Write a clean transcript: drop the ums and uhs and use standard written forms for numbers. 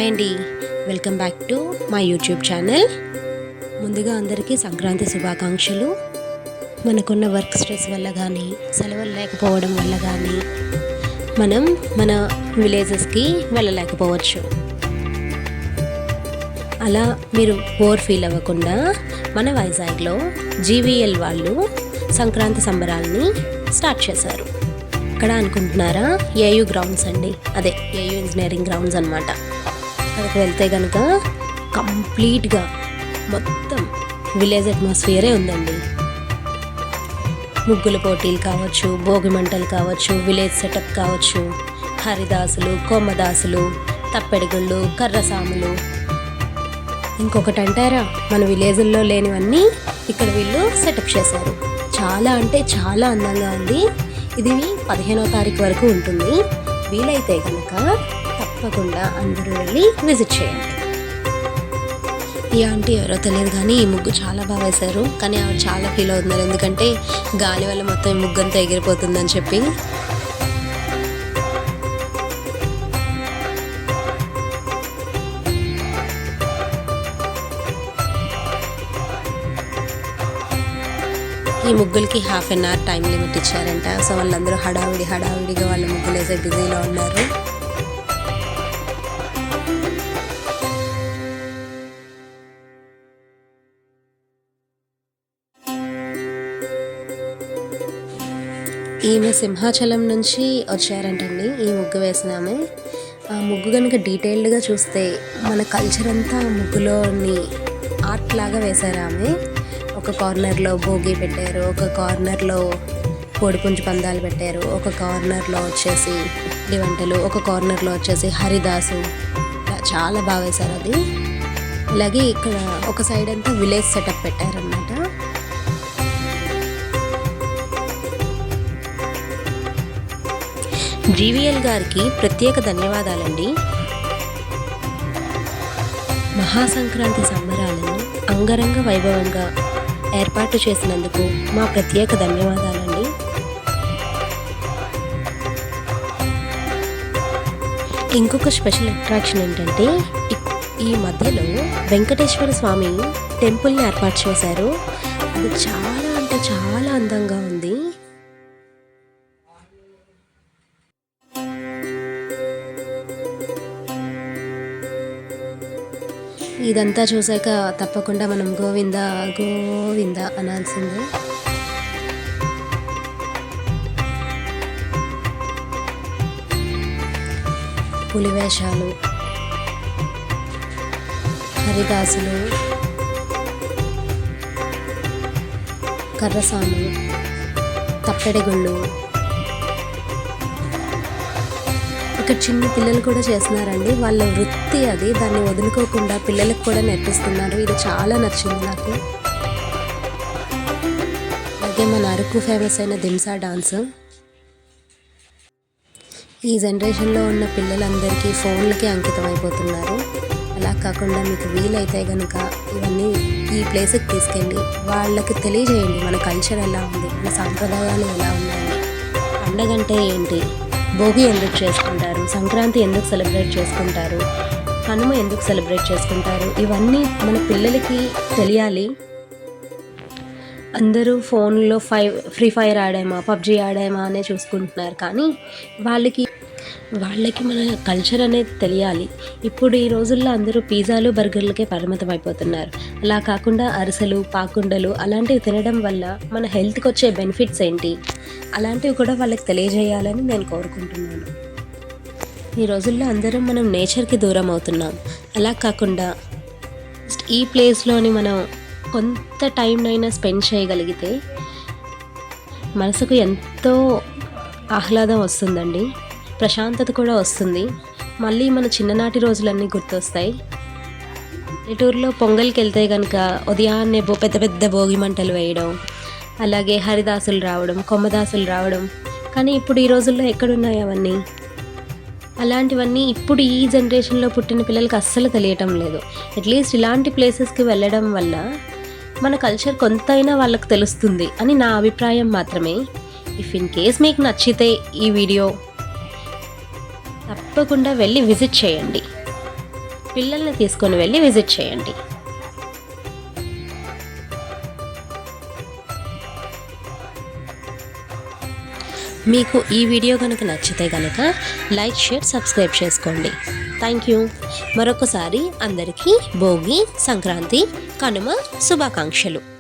Hi అండి, welcome back to my YouTube channel. ముందుగా అందరికీ సంక్రాంతి శుభాకాంక్షలు. మనకున్న వర్క్ స్ట్రెస్ వల్ల కానీ, సెలవులు లేకపోవడం వల్ల కానీ మనం మన విలేజెస్కి వెళ్ళలేకపోవచ్చు. అలా మీరు బోర్ ఫీల్ అవ్వకుండా మన వైజాగ్లో జీవీఎల్ వాళ్ళు సంక్రాంతి సంబరాలని స్టార్ట్ చేశారు. ఇక్కడ అనుకుంటున్నారా, ఏయూ గ్రౌండ్స్ అండి, అదే ఏయూ ఇంజనీరింగ్ గ్రౌండ్స్ అనమాట. అక్కడికి వెళ్తే కనుక కంప్లీట్గా మొత్తం విలేజ్ అట్మాస్ఫియరే ఉందండి. ముగ్గుల పోటీలు కావచ్చు, భోగి మంటలు కావచ్చు, విలేజ్ సెటప్ కావచ్చు, హరిదాసులు, కొమ్మదాసులు, తప్పెడుగుళ్ళు, కర్రసాములు, ఇంకొకటి అంటారా, మన విలేజ్ల్లో లేనివన్నీ ఇక్కడ వీళ్ళు సెటప్ చేశారు. చాలా అంటే చాలా అందంగా ఉంది. ఇది 15వ తారీఖు వరకు ఉంటుంది. వీలైతే కనుక తప్పకుండా అందరూ వెళ్ళి విజిట్ చేయండి. ఈ ఆంటీ ఎవరో తెలియదు కానీ ఈ ముగ్గు చాలా బాగా వేశారు. కానీ ఆవిడ చాలా ఫీల్ అవుతున్నారు, ఎందుకంటే గాలి వల్ల మొత్తం ఈ ముగ్గు అంతా ఎగిరిపోతుందని చెప్పి. ఈ ముగ్గులకి ½ అన్ అవర్ టైం లిమిట్ ఇచ్చారంట. సో వాళ్ళందరూ హడావిడిగా వాళ్ళ ముగ్గులు వేసే బిజీలో ఉన్నారు. ఈమె సింహాచలం నుంచి వచ్చారంటండి ఈ ముగ్గు వేసిన ఆమె. ఆ ముగ్గు కనుక డీటెయిల్డ్గా చూస్తే మన కల్చర్ అంతా ముగ్గులోని ఆర్ట్ లాగా వేశారు ఆమె. ఒక కార్నర్లో భోగి పెట్టారు, ఒక కార్నర్లో కోడిపుంజు పందాలు పెట్టారు, ఒక కార్నర్లో వచ్చేసి వంటలు, ఒక కార్నర్లో వచ్చేసి హరిదాసు. చాలా బాగా వేశారు అది. అలాగే ఇక్కడ ఒక సైడ్ అంతా విలేజ్ సెటప్ పెట్టారన్నమాట. జీవీఎల్ గారికి ప్రత్యేక ధన్యవాదాలండి. మహాసంక్రాంతి సంబరాలను అంగరంగ వైభవంగా ఏర్పాటు చేసినందుకు మా ప్రత్యేక ధన్యవాదాలండి. ఇంకొక స్పెషల్ అట్రాక్షన్ ఏంటంటే, ఈ మధ్యలో వెంకటేశ్వర స్వామి టెంపుల్ని ఏర్పాటు చేశారు. అది చాలా అంటే చాలా అందంగా ఉంది. ఇదంతా చూసాక తప్పకుండా మనం గోవింద గోవింద అనాల్సిందే. పులివేషాలు, హరిదాసులు, కర్రసాము, తప్పెడగుళ్ళు, ఇక్కడ చిన్న పిల్లలు కూడా చేస్తున్నారండి. వాళ్ళ వృత్తి అది, దాన్ని వదులుకోకుండా పిల్లలకు కూడా నేర్పిస్తున్నారు. ఇది చాలా నచ్చింది నాకు. అలాగే మన అరకు ఫేమస్ అయిన దింసా డాన్స్. ఈ జనరేషన్లో ఉన్న పిల్లలందరికీ ఫోన్లకి అంకితం అయిపోతున్నారు. అలా కాకుండా మీకు వీలైతే కనుక ఇవన్నీ ఈ ప్లేస్కి తీసుకెళ్ళి వాళ్ళకి తెలియజేయండి మన కల్చర్ ఎలా ఉంది, మన సాంప్రదాయాలు ఎలా ఉన్నాయి, పండగ అంటే ఏంటి, భోగి ఎందుకు చేసుకుంటారు, సంక్రాంతి ఎందుకు సెలబ్రేట్ చేసుకుంటారు, కనుమ ఎందుకు సెలబ్రేట్ చేసుకుంటారు, ఇవన్నీ మన పిల్లలకి తెలియాలి. అందరూ ఫోన్లో ఫ్రీ ఫైర్ ఆడామా, పబ్జీ ఆడామా అనే చూసుకుంటున్నారు. కానీ వాళ్ళకి మన కల్చర్ అనేది తెలియాలి. ఇప్పుడు ఈ రోజుల్లో అందరూ పిజ్జాలు, బర్గర్లకే పరిమితం అయిపోతున్నారు. అలా కాకుండా అరిసెలు, పాకుండలు అలాంటివి తినడం వల్ల మన హెల్త్కి వచ్చే బెనిఫిట్స్ ఏంటి, అలాంటివి కూడా వాళ్ళకి తెలియజేయాలని నేను కోరుకుంటున్నాను. ఈ రోజుల్లో అందరం మనం నేచర్కి దూరం అవుతున్నాం. అలా కాకుండా ఈ ప్లేస్లోని మనం కొంత టైంనైనా స్పెండ్ చేయగలిగితే మనసుకు ఎంతో ఆహ్లాదం వస్తుందండి, ప్రశాంతత కూడా వస్తుంది. మళ్ళీ మన చిన్ననాటి రోజులన్నీ గుర్తొస్తాయి. పల్లెటూరులో పొంగల్కి వెళ్తే కనుక ఉదయాన్నే పెద్ద పెద్ద భోగి మంటలు వేయడం, అలాగే హరిదాసులు రావడం, కొమ్మదాసులు రావడం. కానీ ఇప్పుడు ఈ రోజుల్లో ఎక్కడున్నాయి అవన్నీ? అలాంటివన్నీ ఇప్పుడు ఈ జనరేషన్లో పుట్టిన పిల్లలకి అస్సలు తెలియటం లేదు. అట్లీస్ట్ ఇలాంటి ప్లేసెస్కి వెళ్ళడం వల్ల మన కల్చర్ కొంతైనా వాళ్ళకి తెలుస్తుంది అని నా అభిప్రాయం మాత్రమే. ఇఫ్ ఇన్ కేస్ మీకు నచ్చితే ఈ వీడియో తప్పకుండా వెళ్ళి విజిట్ చేయండి. పిల్లల్ని తీసుకొని వెళ్ళి విజిట్ చేయండి. మీకు ఈ వీడియో కనుక నచ్చితే కనుక లైక్, షేర్, సబ్స్క్రైబ్ చేసుకోండి. Thank you. మరొకసారి అందరికీ భోగి, సంక్రాంతి, కనుమ శుభాకాంక్షలు.